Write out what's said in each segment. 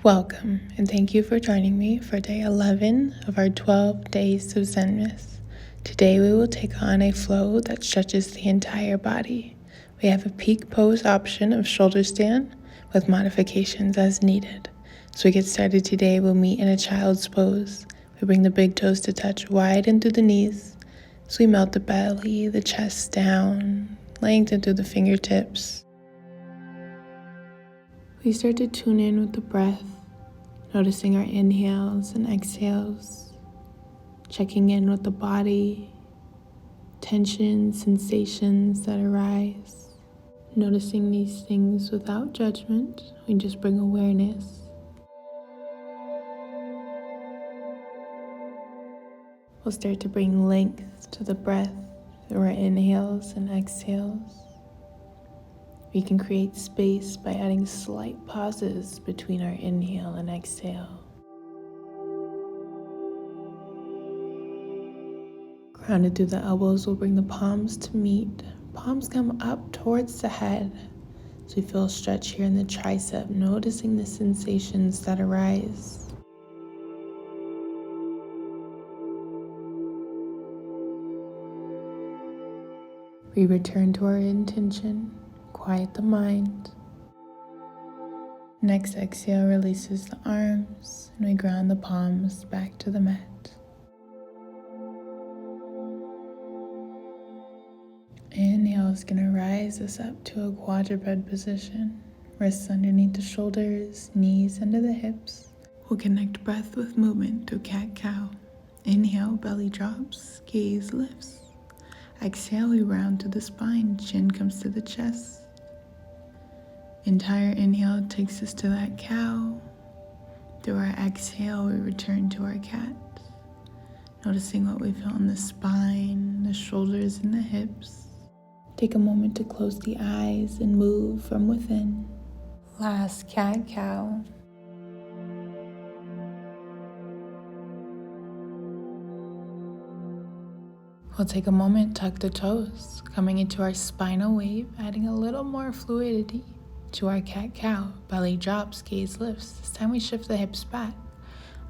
Welcome, and thank you for joining me for day 11 of our 12 days of ZENMAS. Today we will take on a flow that stretches the entire body. We have a peak pose option of shoulder stand with modifications as needed. So we get started today, we'll meet in a child's pose. We bring the big toes to touch wide into the knees. So we melt the belly, the chest down, lengthen through the fingertips. We start to tune in with the breath, noticing our inhales and exhales, checking in with the body, tension, sensations that arise. Noticing these things without judgment, we just bring awareness. We'll start to bring length to the breath through our inhales and exhales. We can create space by adding slight pauses between our inhale and exhale. Grounded through the elbows, we'll bring the palms to meet. Palms come up towards the head. So we feel a stretch here in the tricep, noticing the sensations that arise. We return to our intention. Quiet the mind. Next exhale releases the arms and we ground the palms back to the mat. Inhale is going to rise us up to a quadruped position. Wrists underneath the shoulders, knees under the hips. We'll connect breath with movement through cat-cow. Inhale, belly drops, gaze lifts. Exhale, we round to the spine, chin comes to the chest. Entire inhale takes us to that cow. Through our exhale, we return to our cat. Noticing what we feel in the spine, the shoulders, and the hips. Take a moment to close the eyes and move from within. Last cat-cow. We'll take a moment, tuck the toes, coming into our spinal wave, adding a little more fluidity. To our cat-cow, belly drops, gaze lifts. This time we shift the hips back.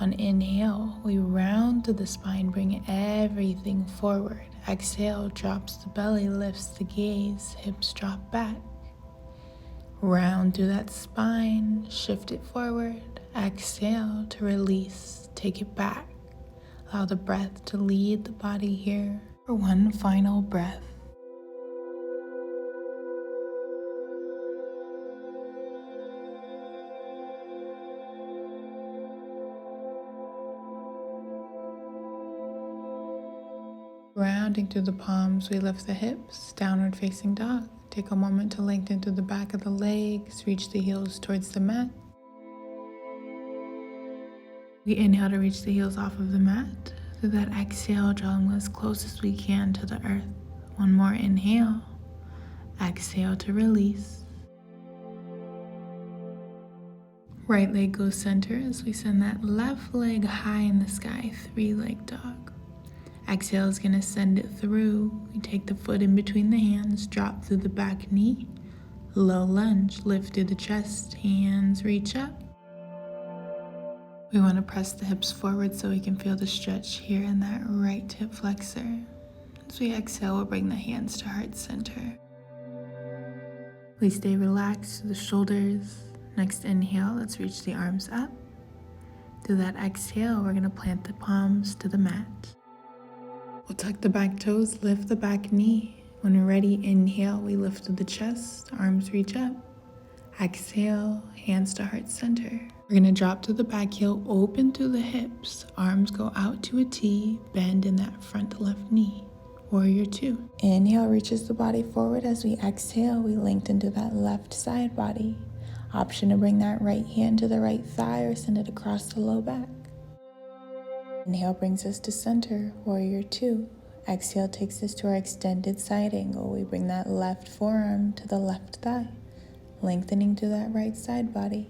On inhale, we round to the spine, bring everything forward. Exhale, drops the belly, lifts the gaze, hips drop back. Round through that spine, shift it forward. Exhale to release, take it back. Allow the breath to lead the body here for one final breath. Rounding through the palms, we lift the hips, downward facing dog. Take a moment to lengthen through the back of the legs, reach the heels towards the mat. We inhale to reach the heels off of the mat. Through that exhale, drawing as close as we can to the earth. One more inhale. Exhale to release. Right leg goes center as we send that left leg high in the sky, three-leg dog. Exhale is going to send it through. We take the foot in between the hands, drop through the back knee. Low lunge, lift through the chest, hands reach up. We want to press the hips forward so we can feel the stretch here in that right hip flexor. As we exhale, we'll bring the hands to heart center. We stay relaxed to the shoulders. Next inhale, let's reach the arms up. Through that exhale, we're going to plant the palms to the mat. We'll tuck the back toes, lift the back knee. When we're ready, inhale, we lift to the chest, arms reach up. Exhale, hands to heart center. We're going to drop to the back heel, open through the hips. Arms go out to a T, bend in that front left knee. Warrior two. Inhale reaches the body forward. As we exhale, we lengthen to that left side body. Option to bring that right hand to the right thigh or send it across the low back. Inhale brings us to center, warrior two. Exhale takes us to our extended side angle. We bring that left forearm to the left thigh, lengthening to that right side body.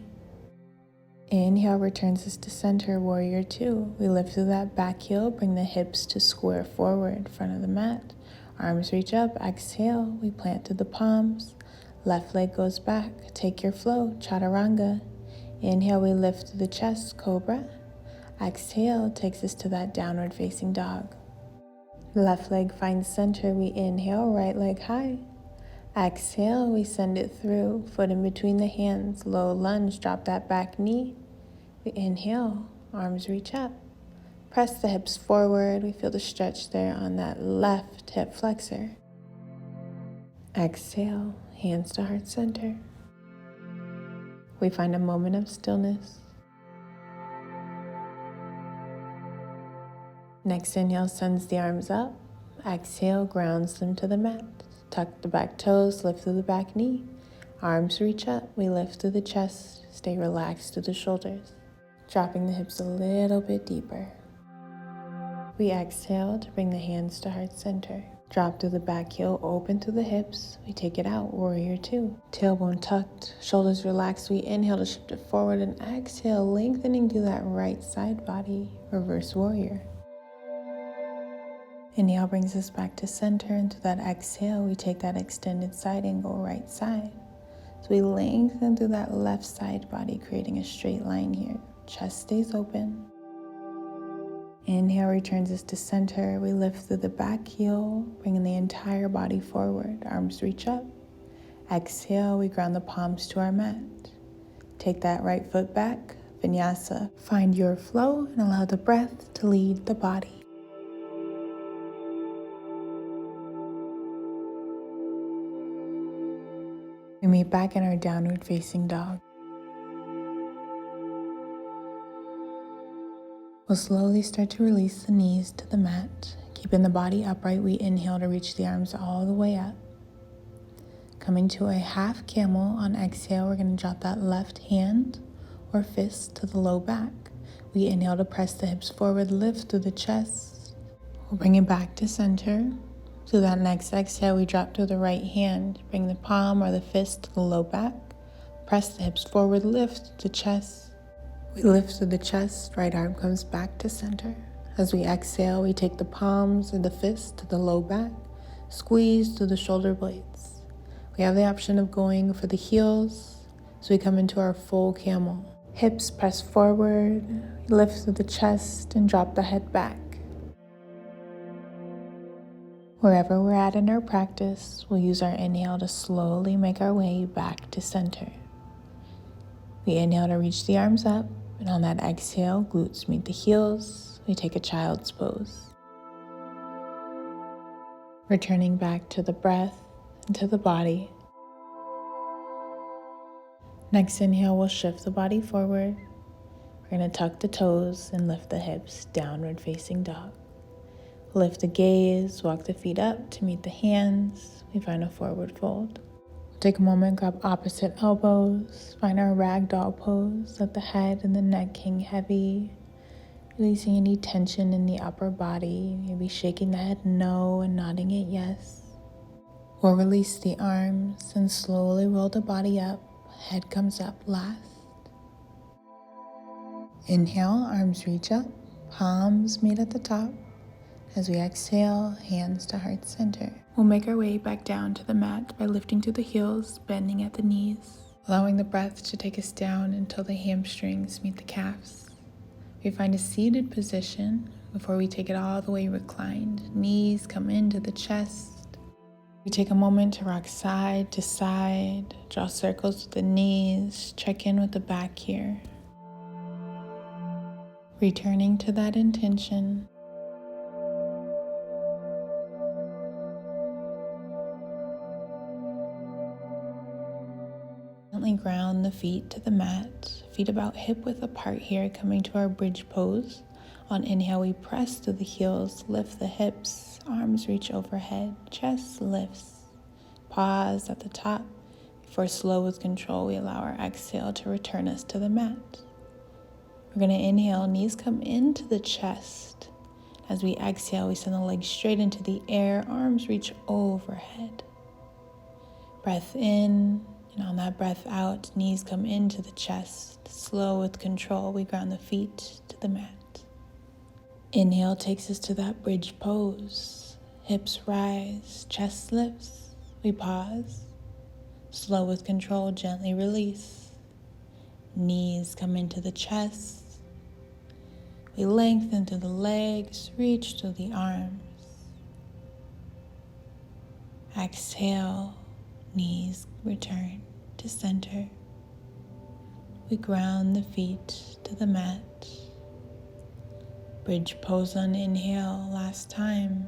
Inhale returns us to center, warrior two. We lift through that back heel, bring the hips to square forward, front of the mat. Arms reach up, exhale, we plant through the palms. Left leg goes back, take your flow, chaturanga. Inhale, we lift through the chest, cobra. Exhale takes us to that downward facing dog. Left leg finds center, we inhale, right leg high. Exhale, we send it through, foot in between the hands, low lunge, drop that back knee. We inhale, arms reach up. Press the hips forward, we feel the stretch there on that left hip flexor. Exhale, hands to heart center. We find a moment of stillness. Next inhale sends the arms up. Exhale, grounds them to the mat. Tuck the back toes, lift through the back knee. Arms reach up, we lift through the chest. Stay relaxed through the shoulders. Dropping the hips a little bit deeper. We exhale to bring the hands to heart center. Drop through the back heel, open through the hips. We take it out, warrior two. Tailbone tucked, shoulders relaxed. We inhale to shift it forward and exhale, lengthening through that right side body, reverse warrior. Inhale brings us back to center, and through that exhale, we take that extended side angle right side. So we lengthen through that left side body, creating a straight line here. Chest stays open. Inhale returns us to center. We lift through the back heel, bringing the entire body forward. Arms reach up. Exhale, we ground the palms to our mat. Take that right foot back, vinyasa. Find your flow and allow the breath to lead the body. We meet back in our downward facing dog. We'll slowly start to release the knees to the mat. Keeping the body upright, we inhale to reach the arms all the way up. Coming to a half camel. On exhale, we're going to drop that left hand or fist to the low back. We inhale to press the hips forward, lift through the chest. We'll bring it back to center. So that next exhale, we drop to the right hand. Bring the palm or the fist to the low back. Press the hips forward, lift the chest. We lift through the chest, right arm comes back to center. As we exhale, we take the palms or the fist to the low back. Squeeze through the shoulder blades. We have the option of going for the heels. So we come into our full camel. Hips press forward, lift through the chest and drop the head back. Wherever we're at in our practice, we'll use our inhale to slowly make our way back to center. We inhale to reach the arms up, and on that exhale, glutes meet the heels. We take a child's pose. Returning back to the breath and to the body. Next inhale, we'll shift the body forward. We're going to tuck the toes and lift the hips, downward facing dog. Lift the gaze, walk the feet up to meet the hands. We find a forward fold. Take a moment, grab opposite elbows. Find our ragdoll pose. Let the head and the neck hang heavy. Releasing any tension in the upper body. Maybe shaking the head no and nodding it yes. Or release the arms and slowly roll the body up. Head comes up last. Inhale, arms reach up. Palms meet at the top. As we exhale, hands to heart center. We'll make our way back down to the mat by lifting through the heels, bending at the knees, allowing the breath to take us down until the hamstrings meet the calves. We find a seated position before we take it all the way reclined. Knees come into the chest. We take a moment to rock side to side, draw circles with the knees, check in with the back here. Returning to that intention. Gently ground the feet to the mat, feet about hip width apart here, coming to our bridge pose. On inhale, we press through the heels, lift the hips, arms reach overhead, chest lifts. Pause at the top. Before slow with control, we allow our exhale to return us to the mat. We're going to inhale, knees come into the chest. As we exhale, we send the legs straight into the air, arms reach overhead. Breath in. And on that breath out, knees come into the chest. Slow with control, we ground the feet to the mat. Inhale takes us to that bridge pose. Hips rise, chest lifts. We pause. Slow with control, gently release. Knees come into the chest. We lengthen through the legs, reach to the arms. Exhale, knees return to center. We ground the feet to the mat. Bridge pose on inhale, last time.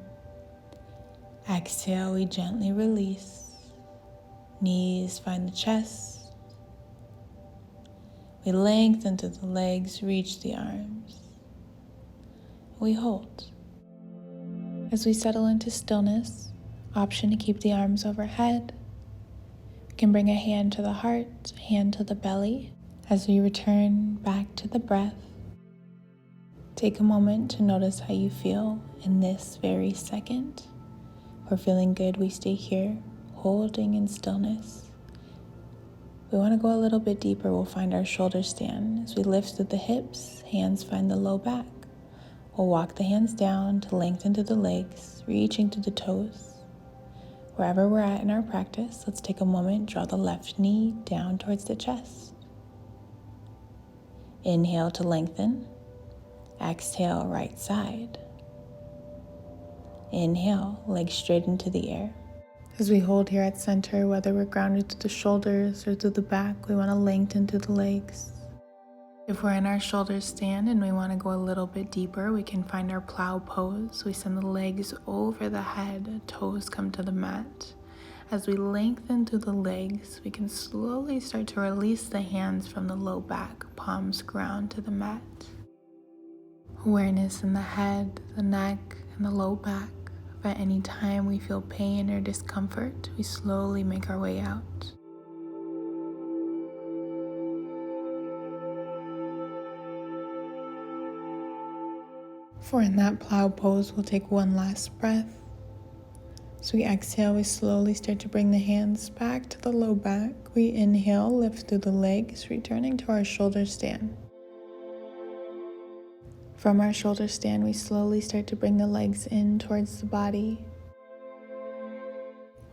Exhale, we gently release. Knees find the chest. We lengthen through the legs, reach the arms. We hold. As we settle into stillness, option to keep the arms overhead. We can bring a hand to the heart, a hand to the belly. As we return back to the breath, take a moment to notice how you feel in this very second. If we're feeling good, we stay here, holding in stillness. We want to go a little bit deeper. We'll find our shoulder stand. As we lift through the hips, hands find the low back. We'll walk the hands down to lengthen to the legs, reaching to the toes. Wherever we're at in our practice, let's take a moment, draw the left knee down towards the chest. Inhale to lengthen. Exhale, right side. Inhale, legs straight into the air. As we hold here at center, whether we're grounded through the shoulders or through the back, we want to lengthen through the legs. If we're in our shoulder stand and we want to go a little bit deeper, we can find our plow pose. We send the legs over the head, toes come to the mat. As we lengthen through the legs, we can slowly start to release the hands from the low back, palms ground to the mat. Awareness in the head, the neck, and the low back. If at any time we feel pain or discomfort, we slowly make our way out. If we're in that plow pose, we'll take one last breath. As we exhale, we slowly start to bring the hands back to the low back. We inhale, lift through the legs, returning to our shoulder stand. From our shoulder stand, we slowly start to bring the legs in towards the body.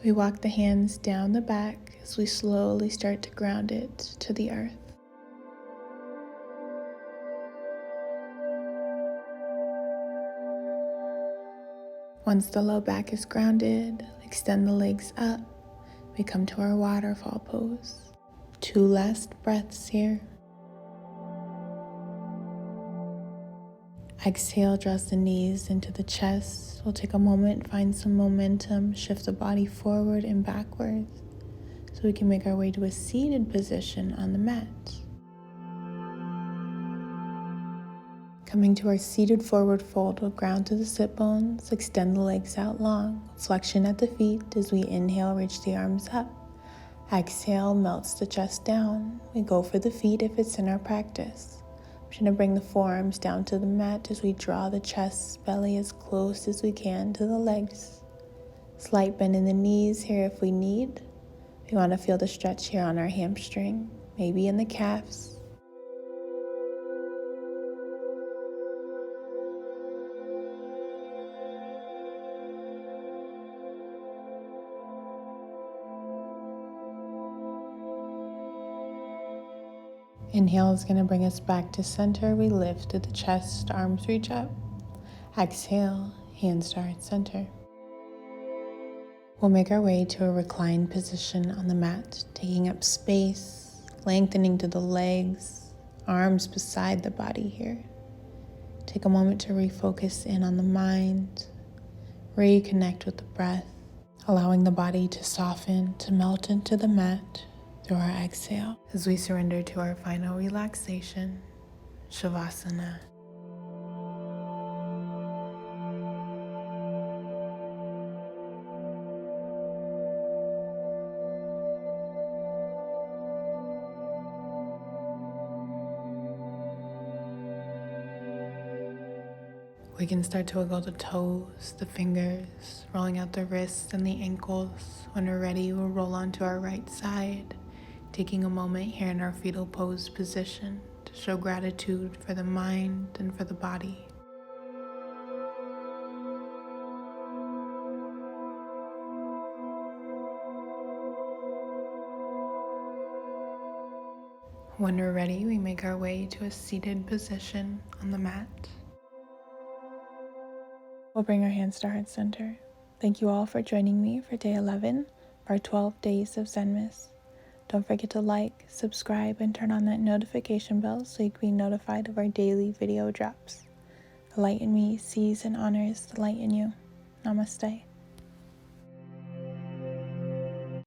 We walk the hands down the back as we slowly start to ground it to the earth. Once the low back is grounded, extend the legs up. We come to our waterfall pose. 2 last breaths here. Exhale, draws the knees into the chest. We'll take a moment, find some momentum, shift the body forward and backwards so we can make our way to a seated position on the mat. Coming to our seated forward fold, we'll ground to the sit bones, extend the legs out long, flexion at the feet as we inhale, reach the arms up. Exhale, melts the chest down. We go for the feet if it's in our practice. We're going to bring the forearms down to the mat as we draw the chest, belly as close as we can to the legs. Slight bend in the knees here if we need. We want to feel the stretch here on our hamstring, maybe in the calves. Inhale is going to bring us back to center. We lift to the chest, arms reach up. Exhale, hands to heart center. We'll make our way to a reclined position on the mat, taking up space, lengthening to the legs, arms beside the body here. Take a moment to refocus in on the mind, reconnect with the breath, allowing the body to soften, to melt into the mat through our exhale as we surrender to our final relaxation, Shavasana. We can start to wiggle the toes, the fingers, rolling out the wrists and the ankles. When we're ready, we'll roll onto our right side, taking a moment here in our fetal pose position to show gratitude for the mind and for the body. When we're ready, we make our way to a seated position on the mat. We'll bring our hands to heart center. Thank you all for joining me for day 11 of our 12 days of ZENMAS. Don't forget to like, subscribe, and turn on that notification bell so you can be notified of our daily video drops. The light in me sees and honors the light in you. Namaste.